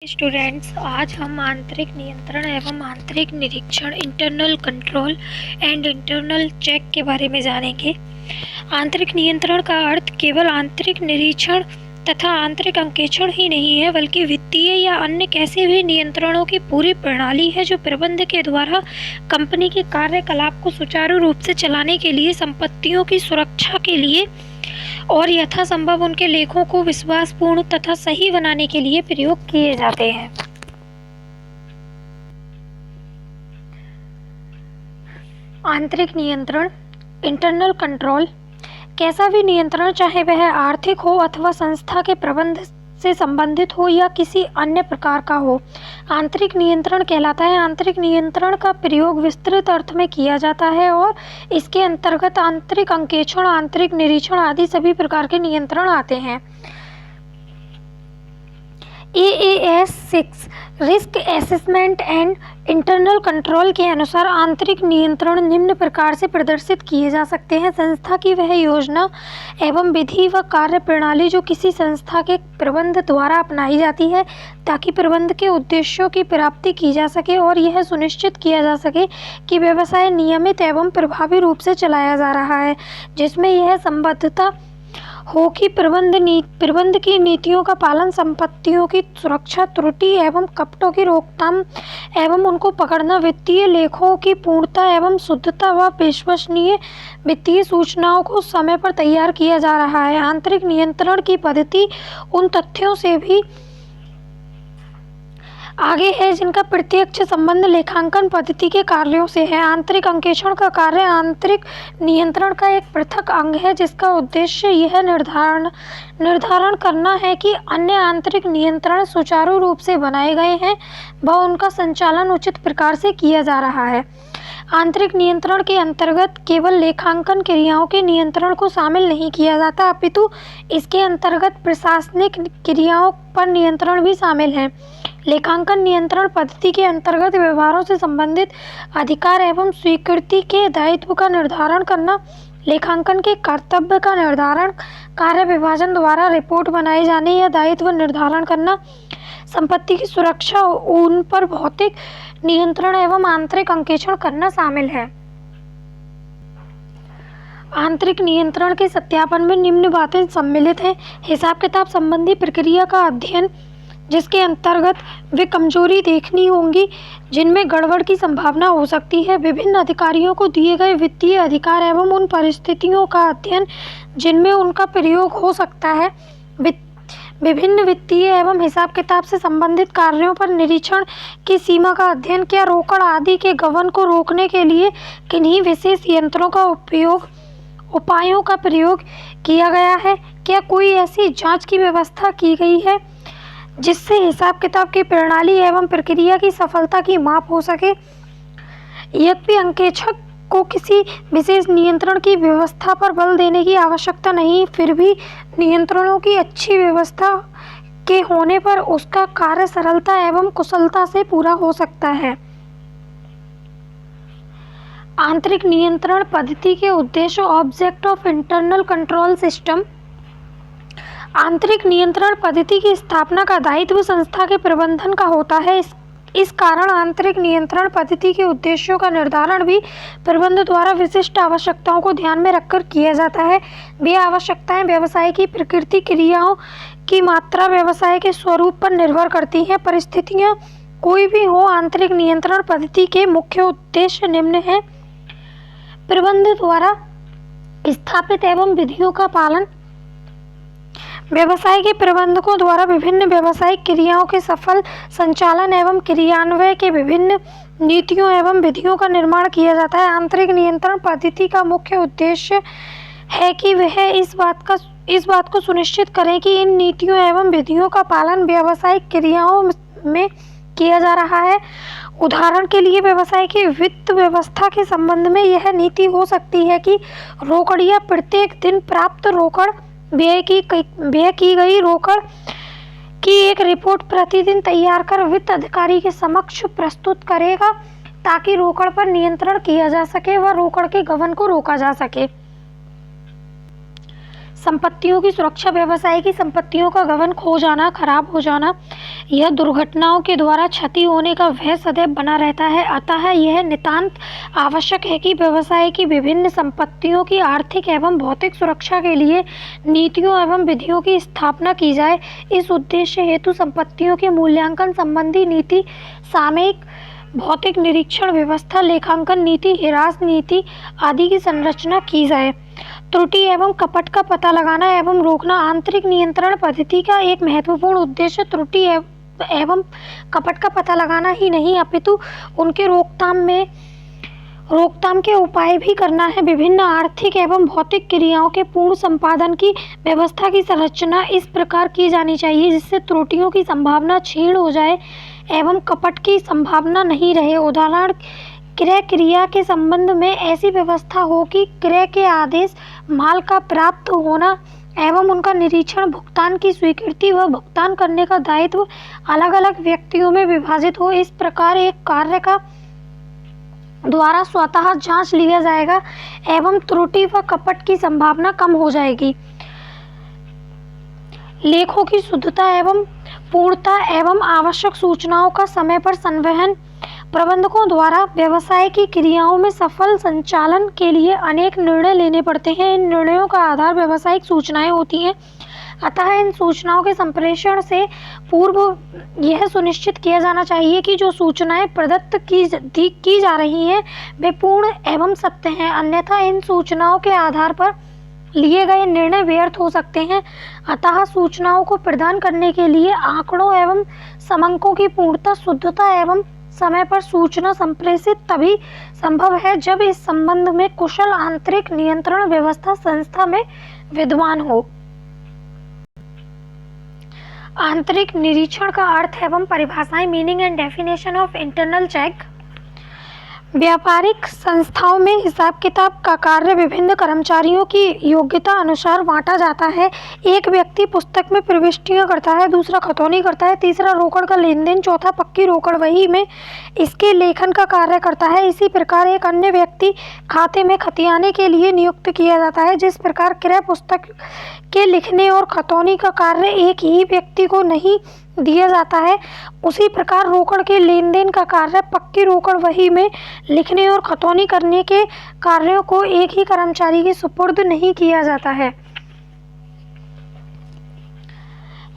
Students, आज हम आंतरिक नियंत्रण एवं आंतरिक निरीक्षण internal control and internal check के बारे में जानेंगे। आंतरिक नियंत्रण का अर्थ केवल आंतरिक निरीक्षण तथा आंतरिक अंकेक्षण ही नहीं है, बल्कि वित्तीय या अन्य कैसे भी नियंत्रणों की पूरी प्रणाली है जो प्रबंधक के द्वारा कंपनी के कार्यकलाप को सुचारू रूप से चलाने के लिए, संपत्तियों की सुरक्षा के लिए और यथासंभव उनके लेखों को विश्वासपूर्ण तथा सही बनाने के लिए प्रयोग किए जाते हैं। आंतरिक नियंत्रण इंटरनल कंट्रोल कैसा भी नियंत्रण, चाहे वह आर्थिक हो अथवा संस्था के प्रबंध से संबंधित हो या किसी अन्य प्रकार का हो, आंतरिक नियंत्रण कहलाता है। आंतरिक नियंत्रण का प्रयोग विस्तृत अर्थ में किया जाता है और इसके अंतर्गत आंतरिक अंकेक्षण, आंतरिक निरीक्षण आदि सभी प्रकार के नियंत्रण आते हैं। AAS 6 risk assessment and internal control के अनुसार आंतरिक नियंत्रण निम्न प्रकार से प्रदर्शित किए जा सकते हैं। संस्था की वह योजना एवं विधि व कार्य प्रणाली जो किसी संस्था के प्रबंध द्वारा अपनाई जाती है ताकि प्रबंध के उद्देश्यों की प्राप्ति की जा सके और यह सुनिश्चित किया जा सके कि व्यवसाय नियमित एवं प्रभावी रूप से चलाया जा रहा है, जिसमें यह संबद्धता हो कि प्रबंध की नीतियों का पालन, संपत्तियों की सुरक्षा, त्रुटि एवं कपटों की रोकथाम एवं उनको पकड़ना, वित्तीय लेखों की पूर्णता एवं शुद्धता व विश्वसनीय वित्तीय सूचनाओं को समय पर तैयार किया जा रहा है। आंतरिक नियंत्रण की पद्धति उन तथ्यों से भी आगे है जिनका प्रत्यक्ष संबंध लेखांकन पद्धति के कार्यों से है। आंतरिक अंकेक्षण का कार्य आंतरिक नियंत्रण का एक पृथक अंग है जिसका उद्देश्य यह निर्धारण करना है कि अन्य आंतरिक नियंत्रण सुचारू रूप से बनाए गए हैं व उनका संचालन उचित प्रकार से किया जा रहा है। आंतरिक नियंत्रण के अंतर्गत केवल लेखांकन क्रियाओं के नियंत्रण को शामिल नहीं किया जाता, अपितु इसके अंतर्गत प्रशासनिक क्रियाओं पर नियंत्रण भी शामिल है। लेखांकन नियंत्रण पद्धति के अंतर्गत व्यवहारों से संबंधित अधिकार एवं स्वीकृति के दायित्व का निर्धारण करना, लेखांकन के कर्तव्य का निर्धारण, कार्य विभाजन द्वारा रिपोर्ट बनाए जाने या दायित्व निर्धारण करना, संपत्ति की सुरक्षा, उन पर भौतिक नियंत्रण एवं आंतरिक अंकेक्षण करना शामिल है। आंतरिक नियंत्रण के सत्यापन में निम्न बातें सम्मिलित हैं। हिसाब किताब संबंधी प्रक्रिया का अध्ययन, जिसके अंतर्गत वे कमजोरी देखनी होंगी जिनमें गड़बड़ की संभावना हो सकती है। विभिन्न अधिकारियों को दिए गए वित्तीय अधिकार एवं उन परिस्थितियों का अध्ययन जिनमें उनका प्रयोग हो सकता है। विभिन्न वित्तीय एवं हिसाब किताब से संबंधित कार्यों पर निरीक्षण की सीमा का अध्ययन, क्या रोकड़ आदि के गबन को रोकने के लिए किन्हीं विशेष यंत्रों का उपायों का प्रयोग किया गया है, क्या कोई ऐसी जांच की व्यवस्था की गई है जिससे हिसाब किताब की प्रणाली एवं प्रक्रिया की सफलता की माप हो सके। यद्यपि अंकेक्षक को किसी विशेष नियंत्रण की व्यवस्था पर बल देने की आवश्यकता नहीं, फिर भी नियंत्रणों की अच्छी व्यवस्था के होने पर उसका कार्य सरलता एवं कुशलता से पूरा हो सकता है। आंतरिक नियंत्रण पद्धति के उद्देश्य, object of internal control system. आंतरिक नियंत्रण पद्धति की स्थापना का दायित्व संस्था के प्रबंधन का होता है। इस कारण आंतरिक नियंत्रण पद्धति के उद्देश्यों का निर्धारण भी प्रबंध द्वारा विशिष्ट आवश्यकताओं को ध्यान में रखकर किया जाता है। वे आवश्यकताएं व्यवसाय की प्रकृति, क्रियाओं की मात्रा, व्यवसाय के स्वरूप पर निर्भर करती हैं। परिस्थितियां कोई भी हो, आंतरिक नियंत्रण पद्धति के मुख्य उद्देश्य निम्न हैं: प्रबंध द्वारा स्थापित एवं विधियों का पालन, व्यवसाय के प्रबंधकों द्वारा विभिन्न व्यावसायिक क्रियाओं के सफल संचालन एवं क्रियान्वयन के विभिन्न नीतियों एवं विधियों का निर्माण किया जाता है। आंतरिक नियंत्रण पद्धति का मुख्य उद्देश्य है कि वह इस बात को सुनिश्चित करें कि इन नीतियों एवं विधियों का पालन व्यावसायिक क्रियाओं में किया जा रहा है। उदाहरण के लिए व्यवसाय की वित्त व्यवस्था के संबंध में यह नीति हो सकती है कि रोकड़िया प्रत्येक दिन प्राप्त रोकड़, व्यय की गई रोकड़ की एक रिपोर्ट प्रतिदिन तैयार कर वित्त अधिकारी के समक्ष प्रस्तुत करेगा ताकि रोकड़ पर नियंत्रण किया जा सके व रोकड़ के गबन को रोका जा सके। संपत्तियों की सुरक्षा, व्यवसाय की संपत्तियों का गबन, खो जाना, खराब हो जाना या दुर्घटनाओं के द्वारा क्षति होने का भय सदैव बना रहता है। अतः यह नितांत आवश्यक है कि व्यवसाय की विभिन्न संपत्तियों की आर्थिक एवं भौतिक सुरक्षा के लिए नीतियों एवं विधियों की स्थापना की जाए। इस उद्देश्य हेतु संपत्तियों के मूल्यांकन संबंधी नीति, सामयिक भौतिक निरीक्षण व्यवस्था, लेखांकन नीति, हिरास नीति आदि की संरचना की जाए। त्रुटि एवं कपट का पता लगाना एवं रोकना आंतरिक नियंत्रण पद्धति का एक महत्वपूर्ण उद्देश्य त्रुटि एवं कपट का पता लगाना ही नहीं अपितु उनके रोकथाम के उपाय भी करना है। विभिन्न आर्थिक एवं भौतिक क्रियाओं के पूर्ण संपादन की व्यवस्था की संरचना इस प्रकार की जानी चाहिए जिससे त्रुटियों की संभावना क्षीण हो जाए एवं कपट की संभावना नहीं रहे। उदाहरण, क्रय क्रिया के संबंध में ऐसी व्यवस्था हो कि क्रय के आदेश, माल का प्राप्त होना एवं उनका निरीक्षण, भुगतान की स्वीकृति व भुगतान करने का दायित्व अलग अलग व्यक्तियों में विभाजित हो। इस प्रकार एक कार्य का द्वारा स्वतः जांच लिया जाएगा एवं त्रुटि व कपट की संभावना कम हो जाएगी। लेखों की शुद्धता एवं पूर्णता एवं आवश्यक सूचनाओं का समय पर संवहन प्रबंधकों द्वारा व्यवसाय की क्रियाओं में सफल संचालन के लिए अनेक निर्णय लेने पड़ते हैं। इन निर्णयों का आधार व्यावसायिक सूचनाएं होती हैं। अतः इन सूचनाओं के संप्रेषण से पूर्व यह सुनिश्चित किया जाना चाहिए कि जो सूचनाएं प्रदत्त की जा रही हैं वे पूर्ण एवं सत्य हैं, अन्यथा इन सूचनाओं के आधार पर लिए गए निर्णय व्यर्थ हो सकते हैं। अतः सूचनाओं को प्रदान करने के लिए आंकड़ों एवं समंकों की पूर्णता, शुद्धता एवं समय पर सूचना संप्रेषित तभी संभव है जब इस संबंध में कुशल आंतरिक नियंत्रण व्यवस्था संस्था में विद्यमान हो। आंतरिक निरीक्षण का अर्थ एवं परिभाषाएं, meaning and definition of internal check. व्यापारिक संस्थाओं में हिसाब किताब का कार्य विभिन्न कर्मचारियों की योग्यता अनुसार बांटा जाता है। एक व्यक्ति पुस्तक में प्रविष्टियां करता है, दूसरा खतौनी करता है, तीसरा रोकड़ का लेन देन, चौथा पक्की रोकड़ वही में इसके लेखन का कार्य करता है। इसी प्रकार एक अन्य व्यक्ति खाते में खतियाने के लिए नियुक्त किया जाता है। जिस प्रकार क्रय पुस्तक के लिखने और खतौनी का कार्य एक ही व्यक्ति को नहीं दिया जाता है, उसी प्रकार रोकड़ के लेन देन का कार्य पक्की रोकड़ वही में लिखने और खतौनी करने के कार्यों को एक ही कर्मचारी के सुपुर्द नहीं किया जाता है।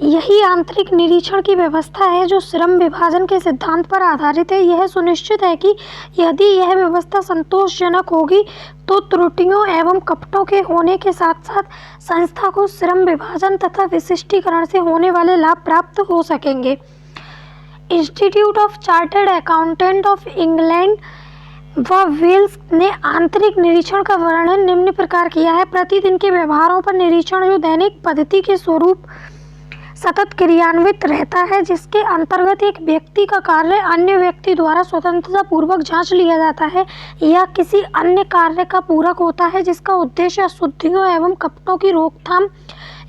यही आंतरिक निरीक्षण की व्यवस्था है जो श्रम विभाजन के सिद्धांत पर आधारित है। यह सुनिश्चित है कि यदि यह व्यवस्था संतोषजनक होगी तो त्रुटियों एवं कपटों के होने के साथ साथ संस्था को श्रम विभाजन तथा विशिष्टीकरण से होने वाले लाभ प्राप्त हो सकेंगे। Institute of chartered accountant of England व वेल्स ने आंतरिक निरीक्षण का वर्णन निम्न प्रकार किया है। प्रतिदिन के व्यवहारों पर निरीक्षण जो दैनिक पद्धति के स्वरूप सतत क्रियान्वित रहता है, जिसके अंतर्गत एक व्यक्ति का कार्य अन्य व्यक्ति द्वारा स्वतंत्रता पूर्वक जांच लिया जाता है या किसी अन्य कार्य का पूरक होता है जिसका उद्देश्य अशुद्धियों एवं कपटों की रोकथाम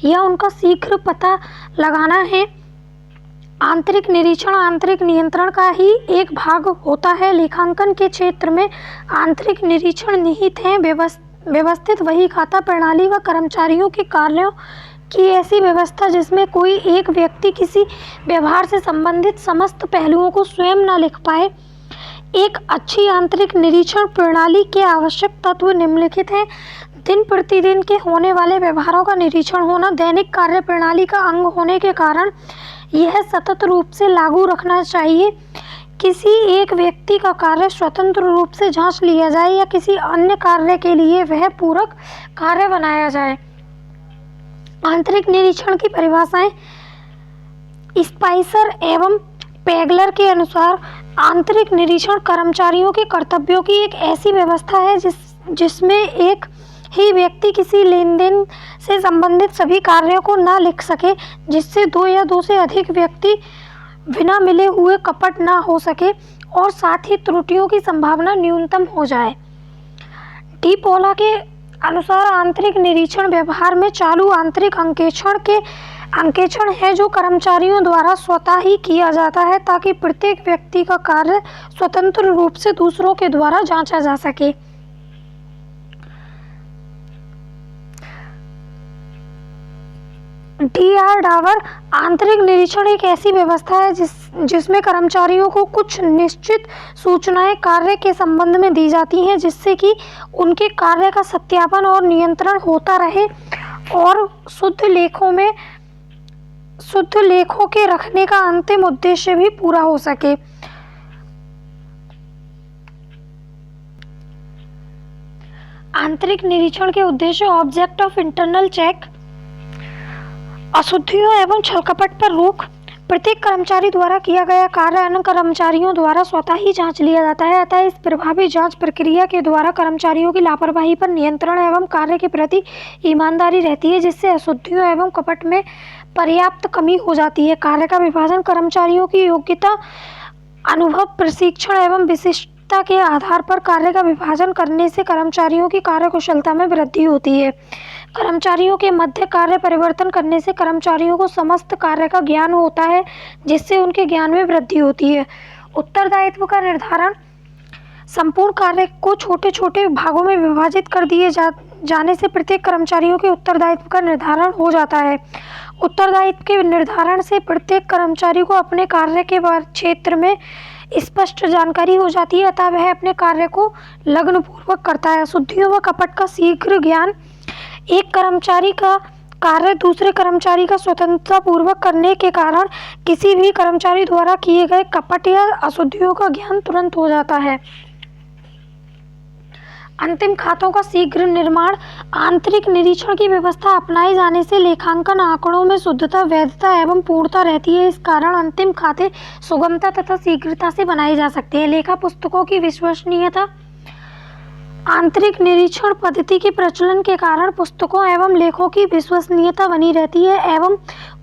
या उनका शीघ्र पता लगाना है। आंतरिक निरीक्षण आंतरिक नियंत्रण का ही एक भाग होता है। लेखांकन के क्षेत्र में आंतरिक निरीक्षण निहित है व्यवस्थित वही खाता प्रणाली व कर्मचारियों के कार्यों की ऐसी व्यवस्था जिसमें कोई एक व्यक्ति किसी व्यवहार से संबंधित समस्त पहलुओं को स्वयं न लिख पाए। एक अच्छी आंतरिक निरीक्षण प्रणाली के आवश्यक तत्व निम्नलिखित हैं। दिन प्रतिदिन के होने वाले व्यवहारों का निरीक्षण होना, दैनिक कार्य प्रणाली का अंग होने के कारण यह सतत रूप से लागू रखना चाहिए। किसी एक व्यक्ति का कार्य स्वतंत्र रूप से जांच लिया जाए या किसी अन्य कार्य के लिए वह पूरक कार्य बनाया जाए। आंतरिक निरीक्षण की परिभाषाएं, स्पाइसर एवं पेगलर के अनुसार आंतरिक निरीक्षण कर्मचारियों के कर्तव्यों की एक ऐसी व्यवस्था है जिसमें एक ही व्यक्ति किसी लेन देन से संबंधित सभी कार्यों को न लिख सके, जिससे दो या दो से अधिक व्यक्ति बिना मिले हुए कपट न हो सके और साथ ही त्रुटियों की संभावना न्यूनतम हो जाए। डी पोला के अनुसार आंतरिक निरीक्षण व्यवहार में चालू आंतरिक अंकेक्षण है जो कर्मचारियों द्वारा स्वतः ही किया जाता है ताकि प्रत्येक व्यक्ति का कार्य स्वतंत्र रूप से दूसरों के द्वारा जांचा जा सके। डी.आर. डावर आंतरिक निरीक्षण एक ऐसी व्यवस्था है जिसमें कर्मचारियों को कुछ निश्चित सूचनाएं कार्य के संबंध में दी जाती हैं, जिससे कि उनके कार्य का सत्यापन और नियंत्रण होता रहे और शुद्ध लेखों के रखने का अंतिम उद्देश्य भी पूरा हो सके। आंतरिक निरीक्षण के उद्देश्य ऑब्जेक्ट ऑफ इंटरनल चेक, अशुद्धियों एवं छलकपट पर रोक, प्रत्येक कर्मचारी द्वारा किया गया कार्य अन्य कर्मचारियों द्वारा स्वतः ही जांच लिया जाता है, अतः इस प्रभावी जांच प्रक्रिया के द्वारा कर्मचारियों की लापरवाही पर नियंत्रण एवं कार्य के प्रति ईमानदारी रहती है, जिससे अशुद्धियों एवं कपट में पर्याप्त कमी हो जाती है। कार्य का विभाजन कर्मचारियों की योग्यता, अनुभव, प्रशिक्षण एवं विशिष्टता के आधार पर कार्य का विभाजन करने से कर्मचारियों की कार्यकुशलता में वृद्धि होती है। कर्मचारियों के मध्य कार्य परिवर्तन करने से कर्मचारियों को समस्त कार्य का ज्ञान होता है, जिससे उनके ज्ञान में वृद्धि होती है। उत्तरदायित्व का निर्धारण, संपूर्ण कार्य को छोटे छोटे भागों में विभाजित कर दिए जाने से प्रत्येक कर्मचारियों के उत्तरदायित्व का निर्धारण हो जाता है। उत्तरदायित्व के निर्धारण से प्रत्येक कर्मचारी को अपने कार्य के क्षेत्र में स्पष्ट जानकारी हो जाती है, अतः वह अपने कार्य को लगनपूर्वक करता है। अशुद्धियों व कपट का शीघ्र ज्ञान, एक कर्मचारी का कार्य दूसरे कर्मचारी का स्वतंत्रता पूर्वक करने के कारण किसी भी कर्मचारी द्वारा किए गए कपट या अशुद्धियों का ज्ञान तुरंत हो जाता है। अंतिम खातों का शीघ्र निर्माण, आंतरिक निरीक्षण की व्यवस्था अपनाए जाने से लेखांकन आंकड़ों में शुद्धता, वैधता एवं पूर्णता रहती है। इस कारण अंतिम खाते सुगमता तथा शीघ्रता से बनाए जा सकते हैं। लेखा पुस्तकों की विश्वसनीयता, आंतरिक निरीक्षण पद्धति के प्रचलन के कारण पुस्तकों एवं लेखों की विश्वसनीयता बनी रहती है एवं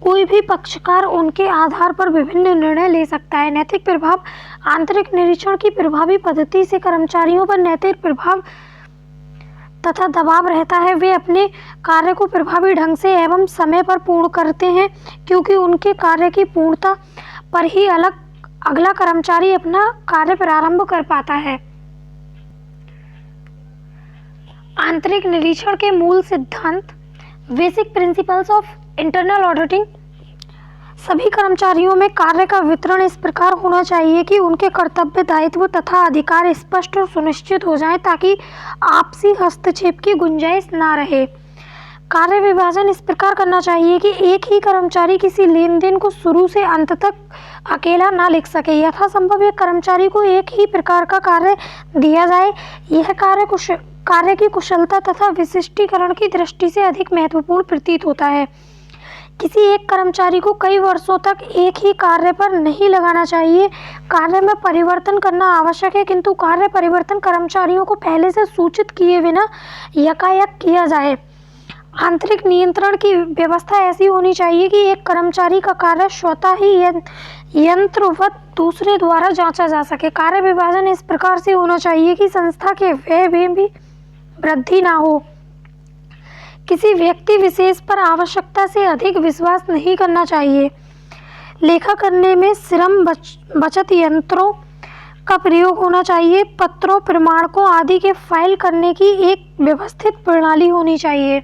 कोई भी पक्षकार उनके आधार पर विभिन्न निर्णय ले सकता है। नैतिक प्रभाव, आंतरिक निरीक्षण की प्रभावी पद्धति से कर्मचारियों पर नैतिक प्रभाव तथा दबाव रहता है। वे अपने कार्य को प्रभावी ढंग से एवं समय पर पूर्ण करते हैं, क्योंकि उनके कार्य की पूर्णता पर ही अगला कर्मचारी अपना कार्य प्रारंभ कर पाता है। आंतरिक निरीक्षण के मूल सिद्धांत, basic principles of internal auditing. सभी कर्मचारियों में कार्य का वितरण इस प्रकार होना चाहिए कि उनके कर्तव्य, दायित्व तथा अधिकार स्पष्ट और सुनिश्चित हो जाएं, ताकि आपसी हस्तक्षेप की गुंजाइश ना रहे। कार्य विभाजन इस प्रकार करना चाहिए कि एक ही कर्मचारी किसी लेन देन को शुरू से अंत तक अकेला ना लिख सके। यथासंभव एक कर्मचारी को एक ही प्रकार का कार्य दिया जाए। यह कार्य की कुशलता तथा विशिष्टीकरण की दृष्टि से अधिक महत्वपूर्ण प्रतीत होता है। किसी एक कर्मचारी को कई वर्षों तक एक ही कार्य पर नहीं लगाना चाहिए। कार्य में परिवर्तन करना आवश्यक है, किंतु कार्य परिवर्तन कर्मचारियों को पहले से सूचित किए बिना यकायक किया जाए। आंतरिक नियंत्रण की व्यवस्था ऐसी होनी चाहिए कि एक कर्मचारी का कार्य स्वतः ही यंत्रवत दूसरे द्वारा जांचा जा सके। कार्य विभाजन इस प्रकार से होना चाहिए कि संस्था के व्यय में भी वृद्धि ना हो। किसी व्यक्ति विशेष पर आवश्यकता से अधिक विश्वास नहीं करना चाहिए। लेखा करने में श्रम बचत यंत्रों का प्रयोग होना चाहिए। पत्रों, प्रमाणकों आदि के फाइल करने की एक व्यवस्थित प्रणाली होनी चाहिए।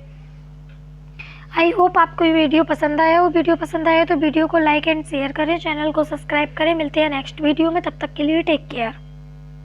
आई होप आपको ये वीडियो पसंद आया हो। वीडियो पसंद आया तो वीडियो को लाइक एंड शेयर करें, चैनल को सब्सक्राइब करें। मिलते हैं नेक्स्ट वीडियो में, तब तक के लिए टेक केयर।